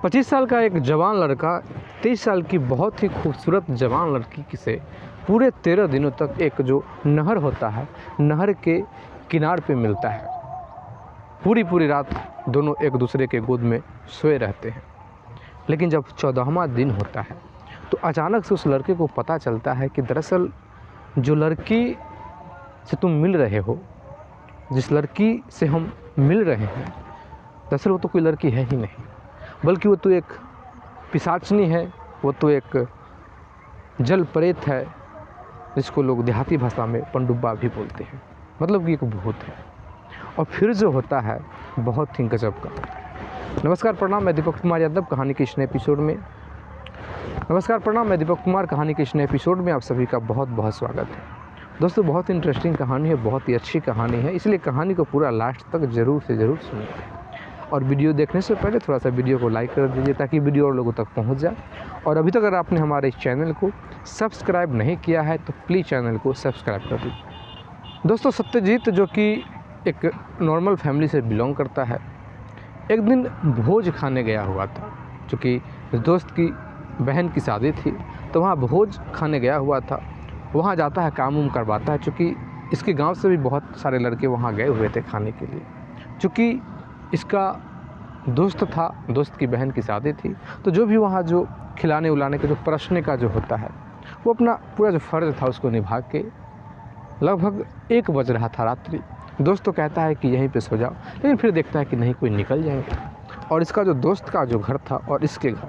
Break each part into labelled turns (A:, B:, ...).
A: 25 साल का एक जवान लड़का 23 साल की बहुत ही खूबसूरत जवान लड़की से पूरे 13 दिनों तक एक जो नहर होता है, नहर के किनार पे मिलता है। पूरी रात दोनों एक दूसरे के गोद में सोए रहते हैं। लेकिन जब 14वां दिन होता है तो अचानक से उस लड़के को पता चलता है कि दरअसल जो लड़की से तुम मिल रहे हो, जिस लड़की से हम मिल रहे हैं, दरअसल वो तो कोई लड़की है ही नहीं, बल्कि वो तो एक पिशाचनी है, वो तो एक जल प्रेत है, जिसको लोग देहाती भाषा में पंडुब्बा भी बोलते हैं, मतलब कि एक भूत है। और फिर जो होता है बहुत ही गजब का होता है। नमस्कार प्रणाम, मैं दीपक कुमार यादव कहानी के इस नए एपिसोड में कहानी के इस नए एपिसोड में आप सभी का बहुत बहुत स्वागत है। दोस्तों, बहुत ही इंटरेस्टिंग कहानी है, बहुत ही अच्छी कहानी है, इसलिए कहानी को पूरा लास्ट तक ज़रूर से ज़रूर सुनिए। और वीडियो देखने से पहले थोड़ा सा वीडियो को लाइक कर दीजिए ताकि वीडियो और लोगों तक पहुंच जाए। और अभी तक अगर आपने हमारे इस चैनल को सब्सक्राइब नहीं किया है तो प्लीज़ चैनल को सब्सक्राइब कर दीजिए। दोस्तों, सत्यजीत जो कि एक नॉर्मल फैमिली से बिलोंग करता है, एक दिन भोज खाने गया हुआ था। चूँकि दोस्त की बहन की शादी थी तो वहाँ भोज खाने गया हुआ था। वहाँ जाता है, काम करवाता है। चूँकि इसके गाँव से भी बहुत सारे लड़के वहाँ गए हुए थे खाने के लिए। चूँकि इसका दोस्त था, दोस्त की बहन की शादी थी, तो जो भी वहाँ जो खिलाने उलाने का जो परसने का जो होता है, वो अपना पूरा जो फ़र्ज़ था उसको निभा के लगभग 1 बज रहा था रात्रि। दोस्त तो कहता है कि यहीं पे सो जाओ, लेकिन फिर देखता है कि नहीं, कोई निकल जाएंगे। और इसका जो दोस्त का जो घर था और इसके घर,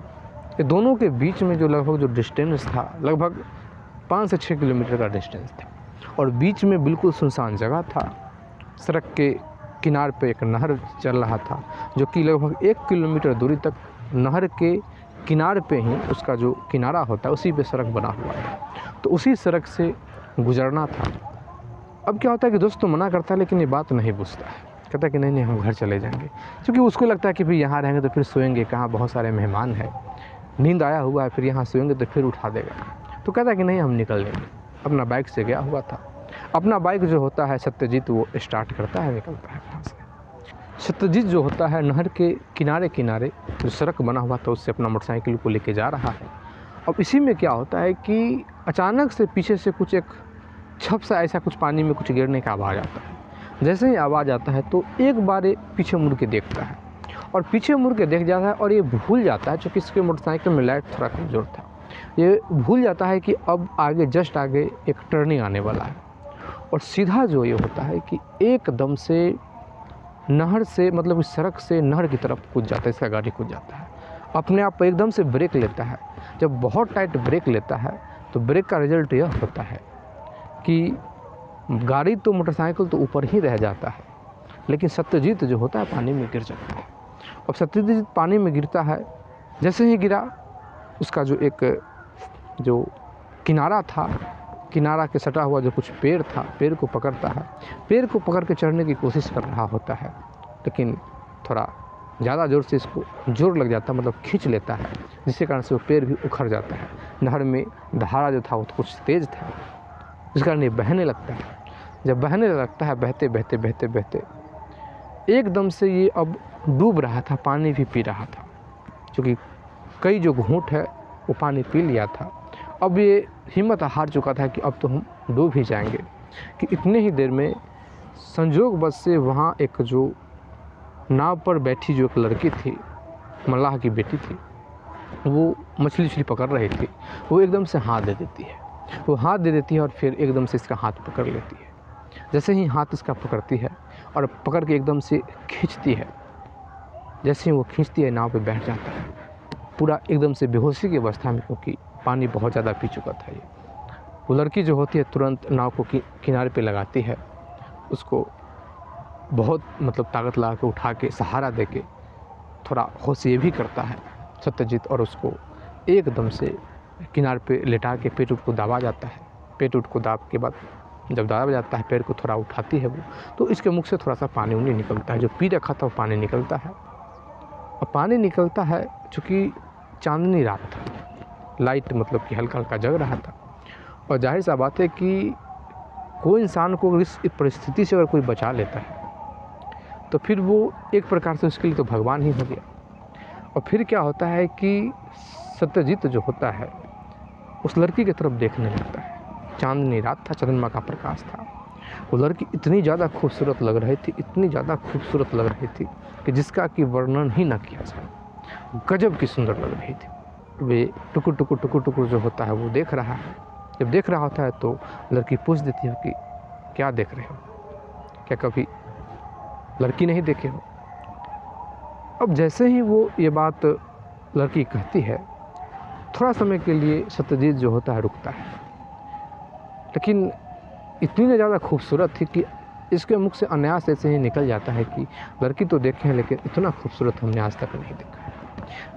A: ये दोनों के बीच में जो लगभग जो डिस्टेंस था, लगभग 5 से 6 किलोमीटर का डिस्टेंस था। और बीच में बिल्कुल सुनसान जगह था। सड़क के किनार पे एक नहर चल रहा था, जो कि लगभग 1 किलोमीटर दूरी तक नहर के किनारे पे ही उसका जो किनारा होता है उसी पे सड़क बना हुआ है। तो उसी सड़क से गुजरना था। अब क्या होता है कि दोस्त तो मना करता है, लेकिन ये बात नहीं बुझता है। कहता है कि नहीं हम घर चले जाएंगे, क्योंकि उसको लगता है कि फिर यहाँ रहेंगे तो फिर सोएंगे कहाँ, बहुत सारे मेहमान हैं, नींद आया हुआ है, फिर यहाँ सोएंगे तो फिर उठा देगा। तो कहता है कि नहीं हम निकल लेंगे। अपना बाइक से गया हुआ था। अपना बाइक जो होता है सत्यजीत वो स्टार्ट करता है, निकलता है वहाँ से। सत्यजीत जो होता है नहर के किनारे जो सड़क बना हुआ था उससे अपना मोटरसाइकिल को लेके जा रहा है। अब इसी में क्या होता है कि अचानक से पीछे से कुछ एक छप सा ऐसा कुछ पानी में कुछ गिरने का आवाज़ आता है। जैसे ही आवाज़ आता है तो एक बार पीछे मुड़ के देखता है, और पीछे मुड़ के देख जाता है और ये भूल जाता है, चूँकि इसके मोटरसाइकिल में लाइट थोड़ा कमज़ोर था, ये भूल जाता है कि अब आगे जस्ट आगे एक टर्निंग आने वाला है। और सीधा जो ये होता है कि एकदम से नहर से, मतलब इस सड़क से नहर की तरफ कूद जाता है, इसका गाड़ी कूद जाता है। अपने आप एकदम से ब्रेक लेता है। जब बहुत टाइट ब्रेक लेता है तो ब्रेक का रिजल्ट यह होता है कि गाड़ी तो मोटरसाइकिल तो ऊपर ही रह जाता है, लेकिन सत्यजीत जो होता है पानी में गिर जाता है। अब सत्यजीत पानी में गिरता है, जैसे ही गिरा उसका जो एक जो किनारा था, किनारा के सटा हुआ जो कुछ पेड़ था, पेड़ को पकड़ता है। पेड़ को पकड़ के चढ़ने की कोशिश कर रहा होता है, लेकिन थोड़ा ज़्यादा ज़ोर से इसको जोर लग जाता है, मतलब खींच लेता है, जिसके कारण से वो पेड़ भी उखड़ जाता है। नहर में धारा जो था वो तो कुछ तेज़ था, जिस कारण ये बहने लगता है। जब बहने लगता है, बहते बहते बहते बहते एकदम से ये अब डूब रहा था, पानी भी पी रहा था। क्योंकि कई जो घूंट है वो पानी पी लिया था। अब ये हिम्मत हार चुका था कि अब तो हम डूब ही जाएंगे, कि इतने ही देर में संजोगवश से वहाँ एक जो नाव पर बैठी जो एक लड़की थी, मल्लाह की बेटी थी, वो मछली पकड़ रही थी। वो एकदम से हाथ दे देती है, और फिर एकदम से इसका हाथ पकड़ लेती है। जैसे ही हाथ इसका पकड़ती है और पकड़ के एकदम से खींचती है, जैसे ही वो खींचती है नाव पे बैठ जाता है, पूरा एकदम से बेहोशी की अवस्था में, क्योंकि पानी बहुत ज़्यादा पी चुका था ये। वो लड़की जो होती है तुरंत नाव को किनारे पे लगाती है, उसको बहुत मतलब ताकत लगा के उठा के सहारा दे के थोड़ा होश ये भी करता है सत्यजीत, और उसको एकदम से किनारे पे लेटा के पेट उठ को दाबा जाता है। पेट उठ को दाब के बाद जब दाबा जाता है, पैर को थोड़ा उठाती है वो, तो इसके मुख से थोड़ा सा पानी उनी निकलता है। जो पी रखा था वो पानी निकलता है। और पानी निकलता है, चूँकि चांदनी रात था, लाइट मतलब कि हल्का हल्का जग रहा था। और जाहिर सा बात है कि कोई इंसान को इस परिस्थिति से अगर कोई बचा लेता है तो फिर वो एक प्रकार से उसके लिए तो भगवान ही हो गया। और फिर क्या होता है कि सत्यजीत जो होता है उस लड़की की तरफ देखने लगता है। चांदनी रात था, चंद्रमा का प्रकाश था। वो लड़की इतनी ज़्यादा खूबसूरत लग रही थी, इतनी ज़्यादा खूबसूरत लग रही थी कि जिसका कि वर्णन ही ना किया जाए। गजब की सुंदर लग रही थी। वे टुकुर टुकुर टुकुर टुकुर जो होता है वो देख रहा है। जब देख रहा होता है तो लड़की पूछ देती है कि क्या देख रहे हो, क्या कभी लड़की नहीं देखे हो। अब जैसे ही वो ये बात लड़की कहती है, थोड़ा समय के लिए सत्यजीत जो होता है रुकता है, लेकिन इतनी ज़्यादा खूबसूरत थी कि इसके मुख से अनायास ऐसे ही निकल जाता है कि लड़की तो देखे हैं लेकिन इतना खूबसूरत हमने आज तक नहीं देखा है।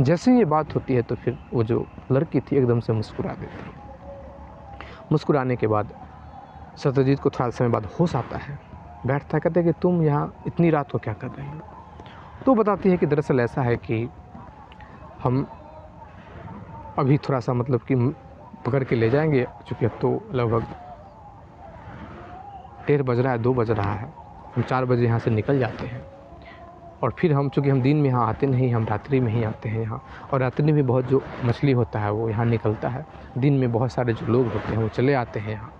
A: जैसे ही ये बात होती है तो फिर वो जो लड़की थी एकदम से मुस्कुरा देती है। मुस्कुराने के बाद सत्यजीत को थोड़ा समय बाद होश आता है, बैठता है, कहते हैं कि तुम यहाँ इतनी रात को क्या कर रही हो। तो बताती है कि दरअसल ऐसा है कि हम अभी थोड़ा सा मतलब कि पकड़ के ले जाएंगे, चूँकि अब तो लगभग 1:30 बज रहा है, 2 बज रहा है। हम 4 बजे यहाँ से निकल जाते हैं और फिर हम चूँकि हम दिन में यहाँ आते नहीं, हम रात्रि में ही आते हैं यहाँ। और रात्रि में बहुत जो मछली होता है वो यहाँ निकलता है। दिन में बहुत सारे जो लोग होते हैं वो चले आते हैं यहाँ।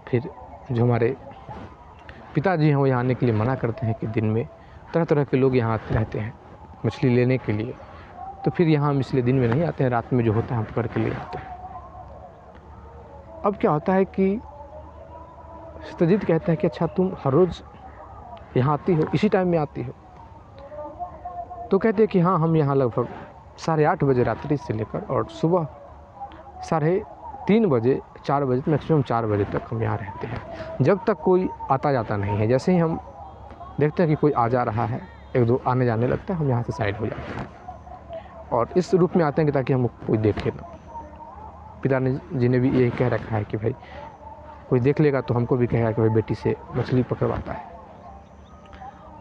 A: फिर जो हमारे पिताजी हैं वो यहाँ आने के लिए मना करते हैं कि दिन में तरह तरह के लोग यहाँ आते रहते हैं मछली लेने के लिए। तो फिर यहाँ हम इसलिए दिन में नहीं आते हैं, रात में जो होता है हम पकड़ के ले आते हैं। अब क्या होता है कि सत्यजीत कहते हैं कि अच्छा तुम हर रोज़ यहाँ आती हो, इसी टाइम में आती हो। तो कहते हैं कि हाँ, हम यहाँ लगभग 8:30 बजे रात्रि से लेकर और सुबह 3:30 बजे 4 बजे मैक्सिमम 4 बजे तक हम यहाँ रहते हैं, जब तक कोई आता जाता नहीं है। जैसे ही हम देखते हैं कि कोई आ जा रहा है, 1-2 आने जाने लगता है, हम यहाँ से साइड हो जाते हैं और इस रूप में आते हैं कि ताकि हम कोई देखे ना। पिताजी ने भी यही कह रखा है कि भाई कोई देख लेगा तो हमको भी कहेगा कि भाई बेटी से मछली पकड़वाता है।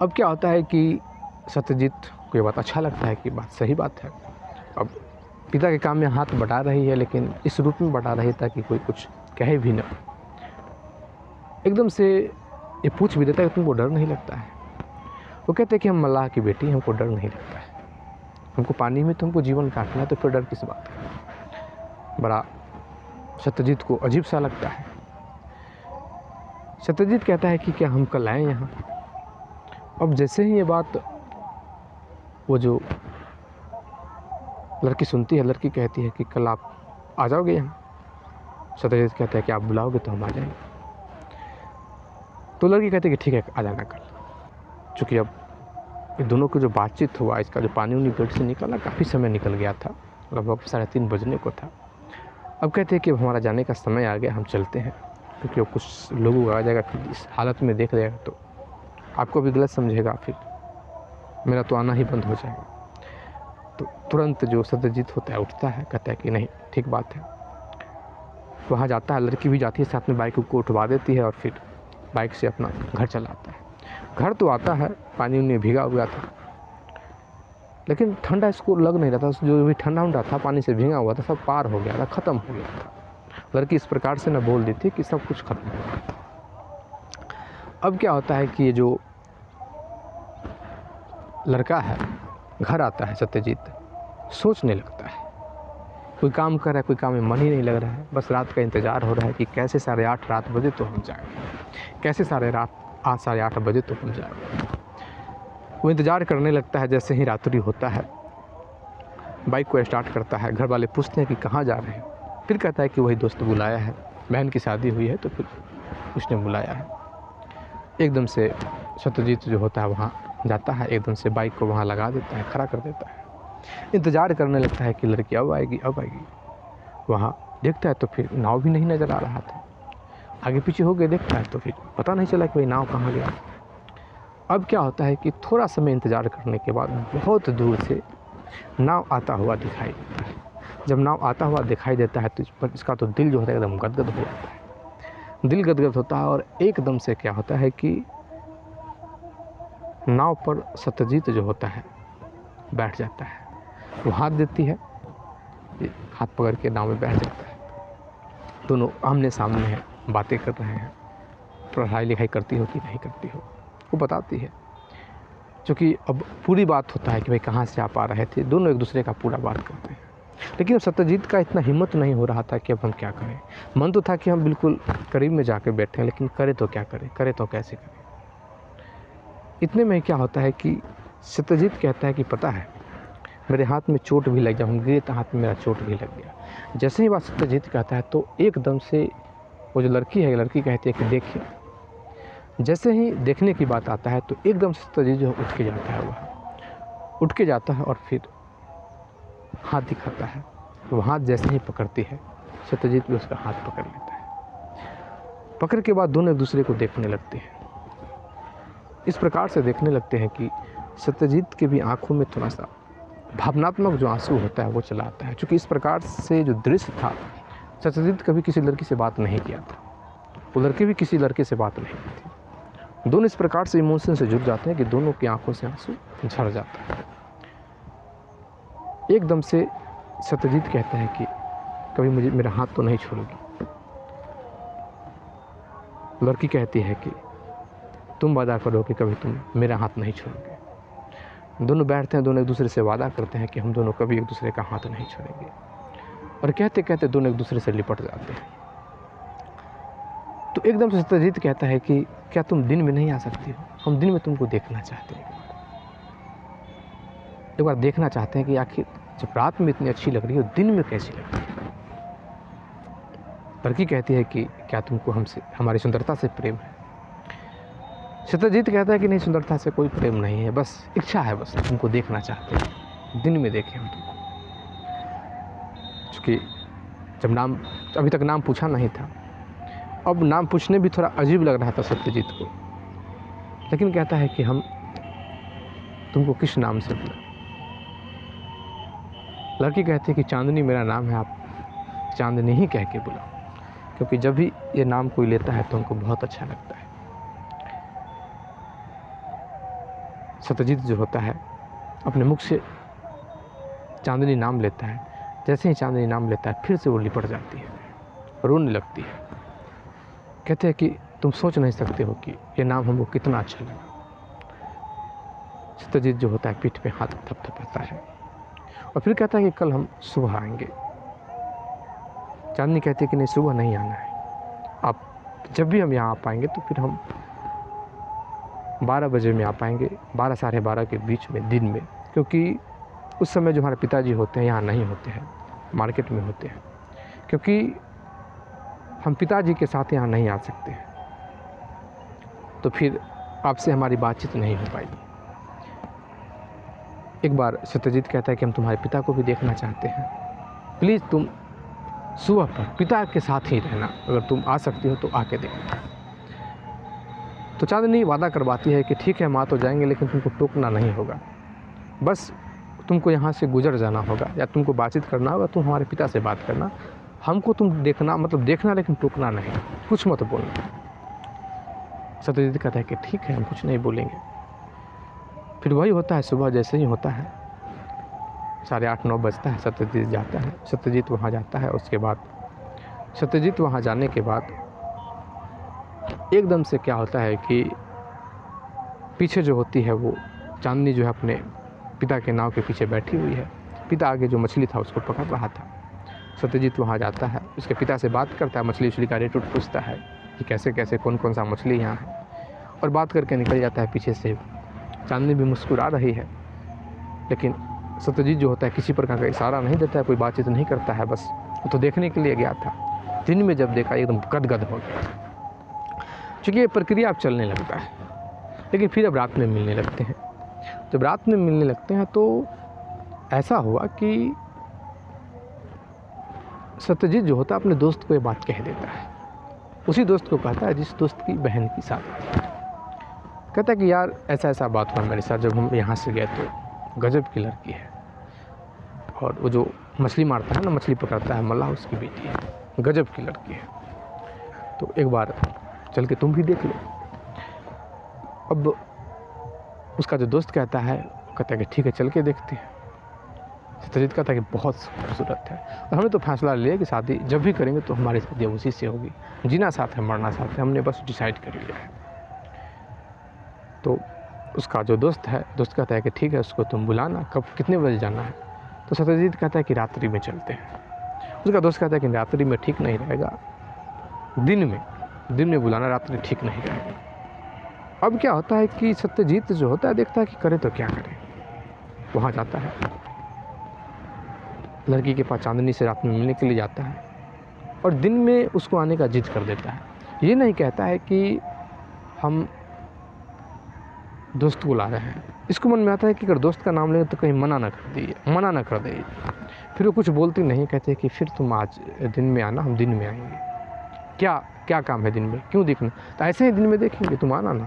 A: अब क्या होता है कि सत्यजीत को ये बात अच्छा लगता है कि बात सही बात है। अब पिता के काम में हाथ बटा रही है, लेकिन इस रूप में बटा रही है ताकि कोई कुछ कहे भी ना। एकदम से ये पूछ भी देता है कि तुमको डर नहीं लगता है। वो कहते हैं कि हम मल्लाह की बेटी, हमको डर नहीं लगता है। हमको पानी में तुमको जीवन काटना है तो फिर डर किस बात का। बड़ा सत्यजीत को अजीब सा लगता है। सत्यजीत कहता है कि क्या हम कल आएँ यहाँ। अब जैसे ही ये बात वो जो लड़की सुनती है, लड़की कहती है कि कल आप आ जाओगे यहाँ। सत्यजीत कहता है कि आप बुलाओगे तो हम आ जाएंगे। तो लड़की कहती है कि ठीक है, आ जाना कल। चूँकि अब ये दोनों की जो बातचीत हुआ, इसका जो पानी उनी पेट से निकला, काफ़ी समय निकल गया था, लगभग 3:30 बजने को था। अब कहते हैं कि हमारा जाने का समय आ गया, हम चलते हैं, क्योंकि वो कुछ लोगों आ जाएगा, फिर इस हालत में देख लेगा तो आपको भी गलत समझेगा, फिर मेरा तो आना ही बंद हो जाएगा। तो तुरंत जो सत्यजीत होता है उठता है, कहता है कि नहीं, ठीक बात है। वहाँ जाता है, लड़की भी जाती है साथ में, बाइक को उठवा देती है और फिर बाइक से अपना घर चला आता है। घर तो आता है, पानी उन्हें भीगा हुआ था, लेकिन ठंडा इसको लग नहीं रहा था। जो भी ठंडा उंडा था, पानी से भीगा हुआ था, सब पार हो गया था, ख़त्म हो गया था। लड़की इस प्रकार से न बोल देती कि सब कुछ खत्म हो गया। अब क्या होता है कि ये जो लड़का है घर आता है, सत्यजीत सोचने लगता है। कोई काम कर रहा है, कोई काम में मन ही नहीं लग रहा है, बस रात का इंतज़ार हो रहा है कि कैसे 8:30 रात बजे तो हम जाए, कैसे 8:30 बजे तो हम जाए। वो इंतज़ार करने लगता है। जैसे ही रात्रि होता है, बाइक को स्टार्ट करता है। घर वाले पूछते हैं कि कहाँ जा रहे हैं। फिर कहता है कि वही दोस्त बुलाया है, बहन की शादी हुई है तो फिर उसने बुलाया है। एकदम से सत्यजीत जो होता है वहाँ जाता है, एकदम से बाइक को वहाँ लगा देता है, खड़ा कर देता है। इंतज़ार करने लगता है कि लड़की अब आएगी, अब आएगी। वहाँ देखता है तो फिर नाव भी नहीं नज़र आ रहा था। आगे पीछे हो गए, देखता है तो फिर पता नहीं चला कि भाई नाव कहाँ गया। अब क्या होता है कि थोड़ा समय इंतज़ार करने के बाद बहुत दूर से नाव आता हुआ दिखाई देता है। जब नाव आता हुआ दिखाई देता है तो इसका तो दिल जो होता है एकदम गदगद हो जाता है। दिल गदगद होता है और एकदम से क्या होता है कि नाव पर सत्यजीत जो होता है बैठ जाता है। वो हाथ देती है, हाथ पकड़ के नाव में बैठ जाता है। दोनों आमने सामने हैं, बातें कर रहे हैं। पढ़ाई लिखाई करती हो कि नहीं करती हो, वो बताती है। क्योंकि अब पूरी बात होता है कि भाई कहाँ से आप आ रहे थे, दोनों एक दूसरे का पूरा बात करते हैं। लेकिन अब सत्यजीत का इतना हिम्मत नहीं हो रहा था कि अब हम क्या करें। मन तो था कि हम बिल्कुल करीब में जाके बैठें, लेकिन करें तो क्या करें, करें तो कैसे करें। इतने में क्या होता है कि सत्यजीत कहता है कि पता है मेरे हाथ में चोट भी लग गया, हम गिरे तो हाथ में मेरा चोट भी लग गया। जैसे ही बात सत्यजीत कहता है तो एकदम से वो जो लड़की है, लड़की कहती है कि देखिए। जैसे ही देखने की बात आता है तो एकदम से सत्यजीत जो उठ के जाता है, वह उठ के जाता है और फिर हाथ दिखाता है। वो हाथ जैसे ही पकड़ती है, सत्यजीत भी उसका हाथ पकड़ लेता है। पकड़ के बाद दोनों एक दूसरे को देखने लगते हैं। इस प्रकार से देखने लगते हैं कि सत्यजीत के भी आंखों में थोड़ा सा भावनात्मक जो आंसू होता है वो चला आता है। क्योंकि इस प्रकार से जो दृश्य था, सत्यजीत कभी किसी लड़की से बात नहीं किया था, वो लड़की भी किसी लड़के से बात नहीं की थी। दोनों इस प्रकार से इमोशन से जुड़ जाते हैं कि दोनों की आंखों से आंसू झड़ जाता है। एकदम से सत्यजीत कहता है कि कभी मुझे मेरा हाथ तो नहीं छोड़ोगी। लड़की कहती है कि तुम वादा करो कि कभी तुम मेरा हाथ नहीं छोड़ोगे। दोनों बैठते हैं, दोनों एक दूसरे से वादा करते हैं कि हम दोनों कभी एक दूसरे का हाथ नहीं छोड़ेंगे। और कहते कहते दोनों एक दूसरे से लिपट जाते हैं। तो एकदम से सत्यजीत कहता है कि क्या तुम दिन में नहीं आ सकती हो, हम दिन में तुमको देखना चाहते हैं। एक बार देखना चाहते हैं कि आखिर जब रात में इतनी अच्छी लग रही है, दिन में कैसी लग रही है। लड़की कहती है कि क्या तुमको हमसे, हमारी सुंदरता से प्रेम है। सत्यजीत कहता है कि नहीं, सुंदरता से कोई प्रेम नहीं है, बस इच्छा है, बस तुमको देखना चाहते हैं, दिन में देखें हम तुमको। चूँकि जब नाम, अभी तक नाम पूछा नहीं था, अब नाम पूछने भी थोड़ा अजीब लग रहा था सत्यजीत को। लेकिन कहता है कि हम तुमको किस नाम से बुलाएं। लड़की कहती है कि चांदनी मेरा नाम है, आप चांदनी ही कह के बुलाओ, क्योंकि जब भी ये नाम कोई लेता है तो हमको बहुत अच्छा लगता है। सत्यजीत जो होता है अपने मुख से चांदनी नाम लेता है। जैसे ही चांदनी नाम लेता है फिर से वो लिपट जाती है, रोने लगती है। कहते हैं कि तुम सोच नहीं सकते हो कि ये नाम हमको कितना अच्छा लगा। सत्यजीत जो होता है पीठ पे हाथ थपथपाता है और फिर कहता है कि कल हम सुबह आएंगे। चांदनी कहती है कि नहीं, सुबह नहीं आना है, आप जब भी हम यहाँ आ पाएंगे तो फिर हम 12 बजे में आ पाएंगे, 12 साढ़े 12 के बीच में दिन में, क्योंकि उस समय जो हमारे पिताजी होते हैं यहाँ नहीं होते हैं, मार्केट में होते हैं, क्योंकि हम पिताजी के साथ यहाँ नहीं आ सकते हैं, तो फिर आपसे हमारी बातचीत नहीं हो पाएगी। एक बार सत्यजीत कहता है कि हम तुम्हारे पिता को भी देखना चाहते हैं, प्लीज़ तुम सुबह पर पिता के साथ ही रहना, अगर तुम आ सकती हो तो आके देखना। तो चांदनी वादा करवाती है कि ठीक है हम आ तो जाएंगे, लेकिन तुमको टोकना नहीं होगा, बस तुमको यहाँ से गुजर जाना होगा या तुमको बातचीत करना होगा, तुम हमारे पिता से बात करना, हमको तुम देखना, मतलब देखना, लेकिन टोकना नहीं, कुछ मत बोलना। सत्यजीत कहता है कि ठीक है हम कुछ नहीं बोलेंगे। फिर वही होता है, सुबह जैसे ही होता है 8:30-9 बजता है, सत्यजीत जाता है, सत्यजीत वहाँ जाता है। उसके बाद सत्यजीत वहाँ जाने के बाद एकदम से क्या होता है कि पीछे जो होती है वो चांदनी जो है अपने पिता के नाव के पीछे बैठी हुई है। पिता आगे जो मछली था उसको पकड़ रहा था। सत्यजीत वहाँ जाता है, उसके पिता से बात करता है, मछली उछली का रेट पूछता है कि कैसे कैसे कौन कौन सा मछली यहाँ है, और बात करके निकल जाता है पीछे से। चांदनी भी मुस्कुरा रही है, लेकिन सत्यजीत जो होता है किसी प्रकार का इशारा नहीं देता है, कोई बातचीत नहीं करता है, बस वो तो देखने के लिए गया था। दिन में जब देखा एकदम गदगद हो गया, क्योंकि ये प्रक्रिया अब चलने लगता है। लेकिन फिर अब रात में मिलने लगते हैं। जब रात में मिलने लगते हैं तो ऐसा हुआ कि सत्यजीत जो होता है अपने दोस्त को ये बात कह देता है, उसी दोस्त को कहता है जिस दोस्त की बहन की शादी थी। कहता है कि यार ऐसा ऐसा बात हुआ मेरे साथ, जब हम यहाँ से गए तो गजब की लड़की है, और वो जो मछली मारता है ना, मछली पकड़ता है मल्लाह, उसकी बेटी है, गजब की लड़की है, तो एक बार चल के तुम भी देख लो। अब उसका जो दोस्त कहता है कि ठीक है चल के देखते हैं। सत्यजीत कहता है कि बहुत खूबसूरत है, और हमने तो फैसला लिया कि शादी जब भी करेंगे तो हमारी शादी उसी से होगी, जीना साथ है मरना साथ है, हमने बस डिसाइड कर लिया है। तो उसका जो दोस्त है, दोस्त कहता है कि ठीक है उसको तुम बुलाना, कब कितने बजे जाना है। तो सत्यजीत कहता है कि रात्रि में चलते हैं। उसका दोस्त कहता है कि रात्रि में ठीक नहीं रहेगा, दिन में बुलाना, रात्रि ठीक नहीं रहेगा। अब क्या होता है कि सत्यजीत जो होता है देखता है कि करे तो क्या करे, वहाँ जाता है, लड़की के पास चांदनी से रात में मिलने के लिए जाता है और दिन में उसको आने का जिद कर देता है। ये नहीं कहता है कि हम दोस्त को ला रहे हैं, इसको मन में आता है कि अगर दोस्त का नाम लें तो कहीं मना ना कर दे। फिर वो कुछ बोलती नहीं, कहते कि फिर तुम आज दिन में आना, हम दिन में आएंगे। क्या काम है दिन में, क्यों देखना, तो ऐसे ही दिन में देखेंगे, तुम आना ना।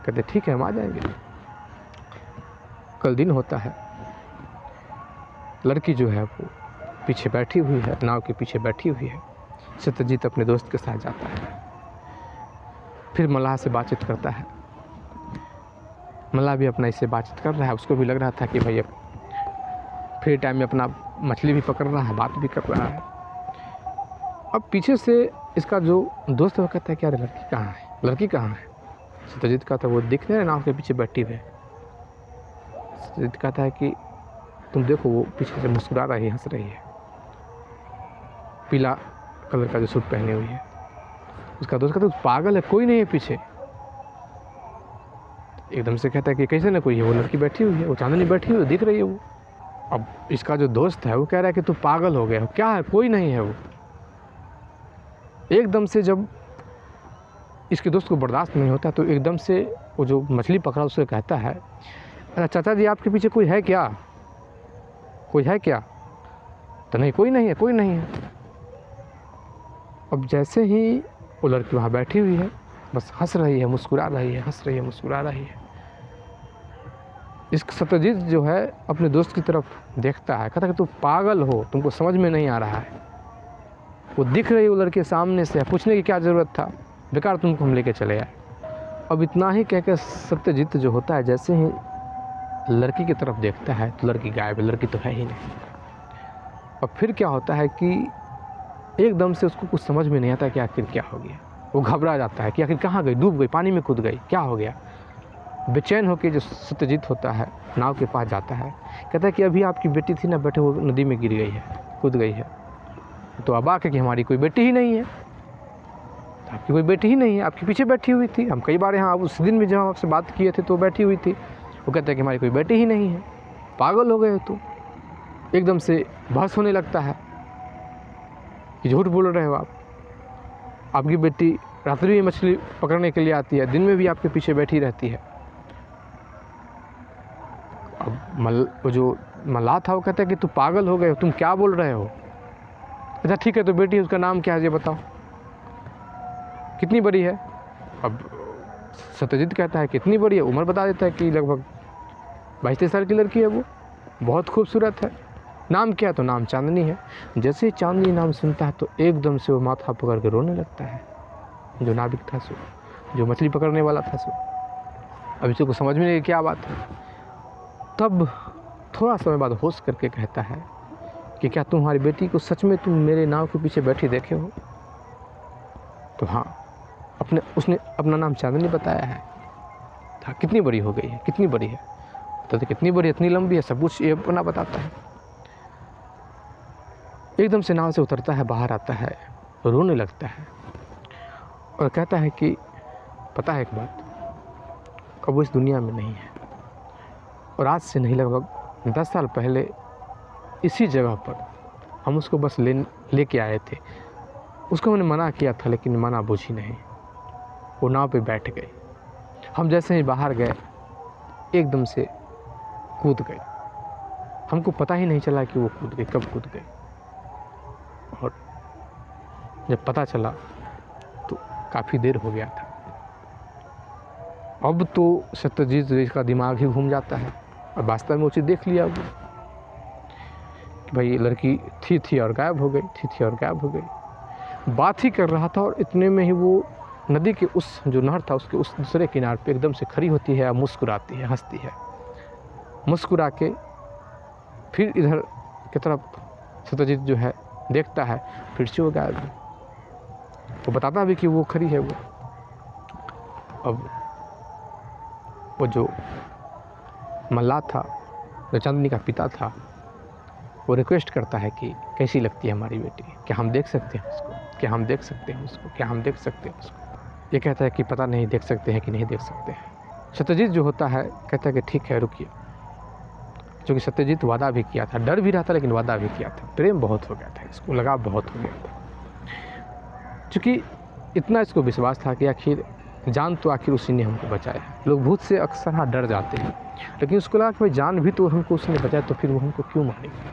A: कहते ठीक है हम आ जाएंगे। कल दिन होता है, लड़की जो है वो पीछे बैठी हुई है, नाव के पीछे बैठी हुई है। सत्यजीत अपने दोस्त के साथ जाता है, फिर मल्लाह से बातचीत करता है। मल्लाह भी अपना इससे बातचीत कर रहा है, उसको भी लग रहा था कि भाई अब फ्री टाइम में अपना मछली भी पकड़ रहा है, बात भी कर रहा है। अब पीछे से इसका जो दोस्त वो कहता है कि अरे लड़की कहाँ है। सत्यजीत कहता है वो दिख रहे हैं नाव के पीछे बैठी हुई है। सत्यजीत कहता है कि तुम देखो वो पीछे से मुस्कुरा रही है, हंस रही है, पीला कलर का जो सूट पहने हुई है। उसका दोस्त कहता है पागल है, कोई नहीं है पीछे। एकदम से कहता है कि कैसे ना कोई है, वो लड़की बैठी हुई है, वो चांदनी बैठी हुई है, दिख रही है वो। अब इसका जो दोस्त है वो कह रहा है कि तू पागल हो गया हो, क्या है, कोई नहीं है वो। एकदम से जब इसके दोस्त को बर्दाश्त नहीं होता तो एकदम से वो जो मछली पकड़ा उससे कहता है, अरे चाचा जी आपके पीछे कोई है क्या, तो नहीं कोई नहीं है। अब जैसे ही वो लड़की वहाँ बैठी हुई है, बस हंस रही है, मुस्कुरा रही है। इस सत्यजीत जो है अपने दोस्त की तरफ देखता है, कहता है कि तू पागल हो, तुमको समझ में नहीं आ रहा है, वो दिख रही है वो लड़के सामने से, पूछने की क्या ज़रूरत था, बेकार तुमको हम लेके चले आए। अब इतना ही कह के सत्यजीत जो होता है जैसे ही लड़की की तरफ देखता है तो लड़की गायब है, लड़की तो है ही नहीं। अब फिर क्या होता है कि एकदम से उसको कुछ समझ में नहीं आता कि आखिर क्या हो गया। वो घबरा जाता है कि आखिर कहाँ गई, डूब गई, पानी में कूद गई, क्या हो गया। बेचैन होकर जो सत्यजीत होता है नाव के पास जाता है, कहता है कि अभी आपकी बेटी थी ना, बैठे वो नदी में गिर गई है, कूद गई है। तो अबाक है कि हमारी कोई बेटी ही नहीं है। आपकी कोई बेटी ही नहीं है, आपके पीछे बैठी हुई थी, हम कई बार यहाँ उस दिन भी जब आपसे बात किए थे तो बैठी हुई थी। वो कहता है कि हमारी कोई बेटी ही नहीं है, पागल हो गए हो तुम। एकदम से बहस होने लगता है कि झूठ बोल रहे हो आप, आपकी बेटी रात्रि में मछली पकड़ने के लिए आती है, दिन में भी आपके पीछे बैठी रहती है। अब वो जो मल्लाह था वो कहता है कि तू पागल हो गए हो, तुम क्या बोल रहे हो। अच्छा ठीक है, तो बेटी उसका नाम क्या है ये बताओ, कितनी बड़ी है। अब सत्यजीत कहता है कितनी बड़ी है, उम्र बता देता है कि लगभग 22-23 साल की लड़की है, वो बहुत खूबसूरत है। नाम क्या है, तो नाम चांदनी है। जैसे ही चांदनी नाम सुनता है तो एकदम से वो माथा पकड़ के रोने लगता है। जो नाविक था सो, जो मछली पकड़ने वाला था सो, अब इसको समझ में नहीं क्या बात है। तब थोड़ा समय बाद होश करके कहता है कि क्या तुम्हारी बेटी को सच में तुम मेरे नाव के पीछे बैठी देखे हो। तो हाँ, उसने अपना नाम चांदनी बताया है। हाँ, कितनी बड़ी हो गई है, कितनी बड़ी है, तो कितनी बड़ी, इतनी लंबी है, सब कुछ ये अपना बताता है। एकदम से नाव से उतरता है, बाहर आता है, रोने लगता है और कहता है कि पता है एक बात, अब वो इस दुनिया में नहीं है और आज से नहीं, लगभग 10 साल पहले इसी जगह पर हम उसको बस लेके आए थे। उसको मैंने मना किया था लेकिन मना बुझी नहीं, वो नाव पे बैठ गई। हम जैसे ही बाहर गए एकदम से कूद गई, हमको पता ही नहीं चला कि वो कूद गई, कब कूद गई। और जब पता चला तो काफ़ी देर हो गया था। अब तो सत्यजीत का दिमाग ही घूम जाता है और वास्तव में वो चीज़ देख लिया वो कि भाई लड़की थी और गायब हो गई, बात ही कर रहा था और इतने में ही वो नदी के उस जो नहर था उसके उस दूसरे किनारे पे एकदम से खड़ी होती है, मुस्कुराती है, हंसती है। मुस्कुरा के फिर इधर की तरफ सत्यजीत जो है देखता है, फिर से वो गायब है। वो बताता भी कि वो खड़ी है वो। अब वो जो मल्लाह था, जो चांदनी का पिता था, वो रिक्वेस्ट करता है कि कैसी लगती है हमारी बेटी, क्या हम देख सकते हैं उसको, क्या हम देख सकते हैं उसको, क्या हम देख सकते हैं उसको। ये कहता है कि पता नहीं देख सकते हैं कि नहीं देख सकते हैं। सत्यजीत जो होता है कहता है कि ठीक है रुकिए, क्योंकि सत्यजीत वादा भी किया था, डर भी रहा था लेकिन वादा भी किया था। प्रेम बहुत हो गया था, इसको लगाव बहुत हो गया था। चूँकि इतना इसको विश्वास था कि आखिर जान तो आखिर उसी ने हमको बचाया है। लोग भूत से अक्सर हाँ डर जाते हैं, लेकिन उसको लगा कि भाई जान भी तो हमको उसने बचाया, तो फिर वो हमको क्यों मारेगा।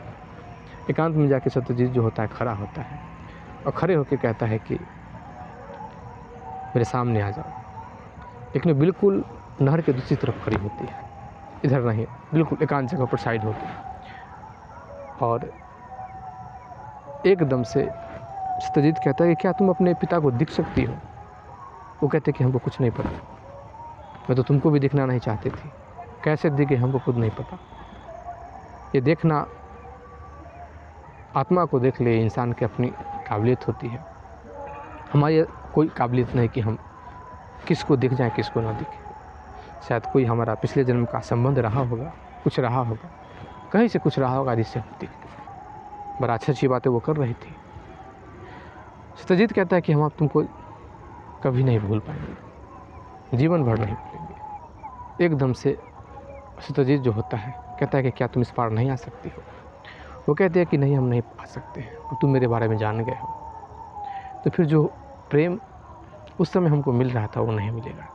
A: एकांत में जाके सत्यजीत जो होता है खड़ा होता है और खड़े होकर कहता है कि मेरे सामने आ जाओ। लेकिन वो बिल्कुल नहर के दूसरी तरफ खड़ी होती है, इधर नहीं, बिल्कुल एकांत जगह पर साइड होकर। और एकदम से सत्यजीत कहता है कि क्या तुम अपने पिता को दिख सकती हो। वो कहते कि हमको कुछ नहीं पता, मैं तो तुमको भी दिखना नहीं चाहती थी, कैसे दिखे हमको खुद नहीं पता। ये देखना आत्मा को देख ले इंसान की अपनी काबिलियत होती है, हमारी कोई काबिलियत नहीं कि हम किसको दिख जाए किसको ना दिखे। शायद कोई हमारा पिछले जन्म का संबंध रहा होगा, कुछ रहा होगा, कहीं से कुछ रहा होगा जिससे हम दिख गए। बड़ा अच्छी बातें वो कर रही थी। सत्यजीत कहता है कि हम आप तुमको कभी नहीं भूल पाएंगे, जीवन भर नहीं भूलेंगे। एकदम से सत्यजीत जो होता है कहता है कि क्या तुम इस पार नहीं आ सकती हो। वो कहते हैं कि नहीं हम नहीं आ सकते हैं, अब तुम मेरे बारे में जान गए हो। तो फिर जो प्रेम उस समय हमको मिल रहा था वो नहीं मिलेगा।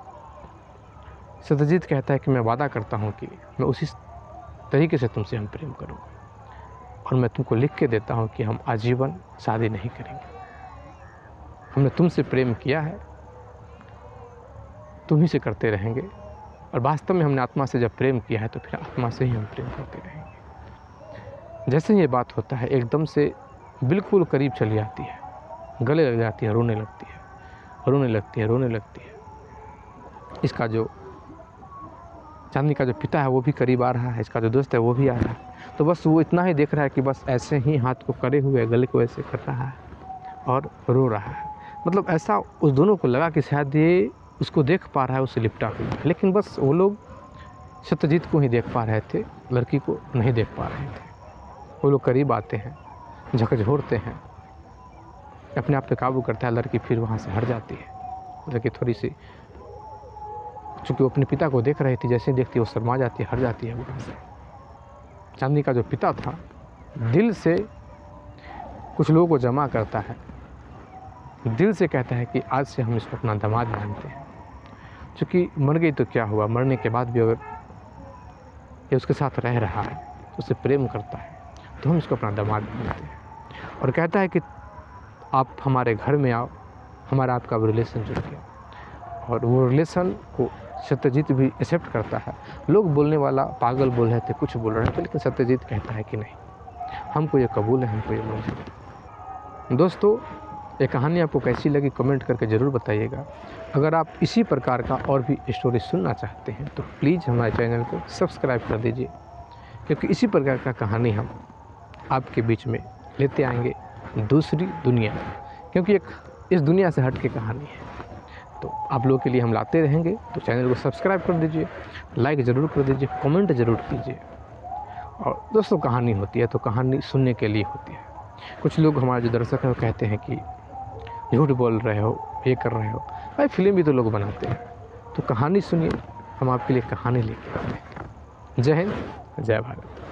A: सत्यजीत कहता है कि मैं वादा करता हूँ कि मैं उसी तरीके से तुमसे हम प्रेम करूँगा, और मैं तुमको लिख के देता हूँ कि हम आजीवन शादी नहीं करेंगे। हमने तुमसे प्रेम किया है, तुम ही से करते रहेंगे, और वास्तव में हमने आत्मा से जब प्रेम किया है तो फिर आत्मा से ही हम प्रेम करते रहेंगे। जैसे ही ये बात होता है एकदम से बिल्कुल करीब चली आती है, गले लग जाती है, रोने लगती है, रोने लगती है, रोने लगती है। इसका जो चांदनी का जो पिता है वो भी करीब आ रहा है, इसका जो दोस्त है वो भी आ रहा है। तो बस वो इतना ही देख रहा है कि बस ऐसे ही हाथ को करे हुए गले को ऐसे कर रहा है और रो रहा है। मतलब ऐसा उस दोनों को लगा कि शायद ये उसको देख पा रहा है, उससे लिपटा हुआ है, लेकिन बस वो लोग सत्यजीत को ही देख पा रहे थे, लड़की को नहीं देख पा रहे थे। वो लोग करीब आते हैं, झकझोरते हैं, अपने आप पे काबू करता है लड़की, फिर वहाँ से हट जाती है। लड़की थोड़ी सी, चूँकि वो अपने पिता को देख रही थी, जैसे ही देखती है वो शर्मा जाती है, हट जाती है वहाँ से। चांदनी का जो पिता था दिल से कुछ लोगों को जमा करता है, दिल से कहता है कि आज से हम इसको अपना दामाद मानते हैं। चूँकि मर गई तो क्या हुआ, मरने के बाद भी अगर ये उसके साथ रह रहा है, उससे प्रेम करता है, तो हम इसको अपना दामाद मानते हैं। और कहता है कि आप हमारे घर में आओ, हमारा आपका रिलेशन जुड़ गया। और वो रिलेशन को सत्यजीत भी एक्सेप्ट करता है। लोग बोलने वाला पागल बोल रहे थे, कुछ बोल रहे थे, लेकिन सत्यजीत कहता है कि नहीं, हमको ये कबूल है, हमको ये मंजूर है। दोस्तों, ये कहानी आपको कैसी लगी कमेंट करके ज़रूर बताइएगा। अगर आप इसी प्रकार का और भी स्टोरी सुनना चाहते हैं तो प्लीज़ हमारे चैनल को सब्सक्राइब कर दीजिए, क्योंकि इसी प्रकार का कहानी हम आपके बीच में लेते आएंगे दूसरी दुनिया, क्योंकि एक इस दुनिया से हट के कहानी है, तो आप लोगों के लिए हम लाते रहेंगे। तो चैनल को सब्सक्राइब कर दीजिए, लाइक ज़रूर कर दीजिए, कमेंट ज़रूर कीजिए। और दोस्तों, कहानी होती है तो कहानी सुनने के लिए होती है। कुछ लोग हमारे जो दर्शक हैं वो कहते हैं कि झूठ बोल रहे हो, ये कर रहे हो। भाई फिल्म भी तो लोग बनाते हैं, तो कहानी सुनिए, हम आपके लिए कहानी लेके आते हैं। जय हिंद, जय भारत।